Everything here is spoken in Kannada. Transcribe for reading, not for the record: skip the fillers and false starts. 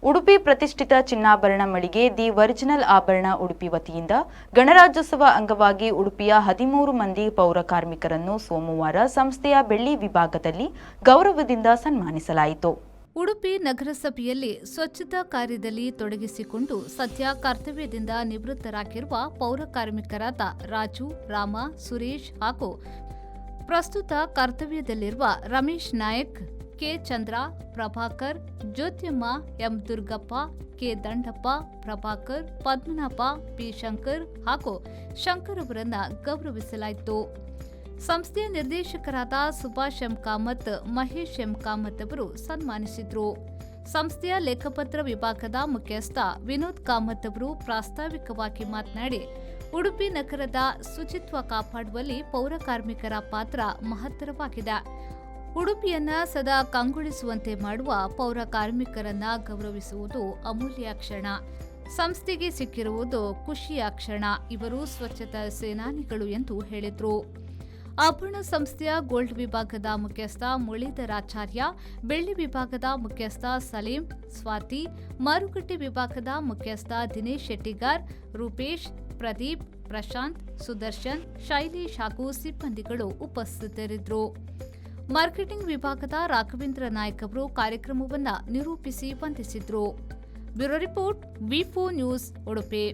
ಉಡುಪಿ ಪ್ರತಿಷ್ಠಿತ ಚಿನ್ನಾಭರಣ ಮಳಿಗೆ ದಿ ಒರಿಜಿನಲ್ ಆಭರಣ ಉಡುಪಿ ವತಿಯಿಂದ ಗಣರಾಜ್ಯೋತ್ಸವ ಅಂಗವಾಗಿ ಉಡುಪಿಯ 13 ಮಂದಿ ಪೌರ ಕಾರ್ಮಿಕರನ್ನು ಸೋಮವಾರ ಸಂಸ್ಥೆಯ ಬೆಳ್ಳಿ ವಿಭಾಗದಲ್ಲಿ ಗೌರವದಿಂದ ಸನ್ಮಾನಿಸಲಾಯಿತು. ಉಡುಪಿ ನಗರಸಭೆಯಲ್ಲಿ ಸ್ವಚ್ಛತಾ ಕಾರ್ಯದಲ್ಲಿ ತೊಡಗಿಸಿಕೊಂಡು ಸದ್ಯ ಕರ್ತವ್ಯದಿಂದ ನಿವೃತ್ತರಾಗಿರುವ ಪೌರ ಕಾರ್ಮಿಕರಾದ ರಾಜು, ರಾಮ, ಸುರೇಶ್ ಹಾಗೂ ಪ್ರಸ್ತುತ ಕರ್ತವ್ಯದಲ್ಲಿರುವ Ramesh Nayak, K Chandra, Prabhakar, Jyotyamma, M Durgappa, K Dandappa, Prabhakar, Padmanabha, P Shankar ಹಾಗೂ ಶಂಕರ್ ಅವರನ್ನು ಗೌರವಿಸಲಾಯಿತು. ಸಂಸ್ಥೆಯ ನಿರ್ದೇಶಕರಾದ ಸುಭಾಷ್ ಎಂ ಕಾಮತ್, ಮಹೇಶ್ ಎಂ ಕಾಮತ್ ಅವರು ಸನ್ಮಾನಿಸಿದರು. ಸಂಸ್ಥೆಯ ಲೆಕ್ಕಪತ್ರ ವಿಭಾಗದ ಮುಖ್ಯಸ್ಥ ವಿನೋದ್ ಕಾಮತ್ ಅವರು ಪ್ರಾಸ್ತಾವಿಕವಾಗಿ ಮಾತನಾಡಿ, ಉಡುಪಿ ನಗರದ ಶುಚಿತ್ವ ಕಾಪಾಡುವಲ್ಲಿ ಪೌರ ಕಾರ್ಮಿಕರ ಪಾತ್ರ ಮಹತ್ತರವಾಗಿದೆ. ಉಡುಪಿಯನ್ನ ಸದಾ ಕಂಗೊಳಿಸುವಂತೆ ಮಾಡುವ ಪೌರ ಕಾರ್ಮಿಕರನ್ನ ಗೌರವಿಸುವುದು ಅಮೂಲ್ಯ ಕ್ಷಣ. ಸಂಸ್ಥೆಗೆ ಸಿಕ್ಕಿರುವುದು ಖುಷಿಯ ಕ್ಷಣ. ಇವರು ಸ್ವಚ್ಛತಾ ಸೇನಾನಿಗಳು ಎಂದು ಹೇಳಿದರು. ಆಭರಣ ಸಂಸ್ಥೆಯ ಗೋಲ್ಡ್ ವಿಭಾಗದ ಮುಖ್ಯಸ್ಥ ಮುರಳೀಧರಾಚಾರ್ಯ, ಬೆಳ್ಳಿ ವಿಭಾಗದ ಮುಖ್ಯಸ್ಥ ಸಲೀಂ, ಸ್ವಾತಿ, ಮಾರುಕಟ್ಟೆ ವಿಭಾಗದ ಮುಖ್ಯಸ್ಥ ದಿನೇಶ್ ಶೆಟ್ಟಿಗಾರ್, ರೂಪೇಶ್, ಪ್ರದೀಪ್, ಪ್ರಶಾಂತ್, ಸುದರ್ಶನ್, ಶೈಲೇಶ್ ಹಾಗೂ ಸಿಬ್ಬಂದಿಗಳು ಉಪಸ್ಥಿತರಿದ್ದರು. ಮಾರ್ಕೆಟಿಂಗ್ ವಿಭಾಗದ ರಾಘವೇಂದ್ರ ನಾಯಕ್ ಅವರು ಕಾರ್ಯಕ್ರಮವನ್ನು ನಿರೂಪಿಸಿ ವಂದಿಸಿದರು. Bureau report, V4 news, Udupi.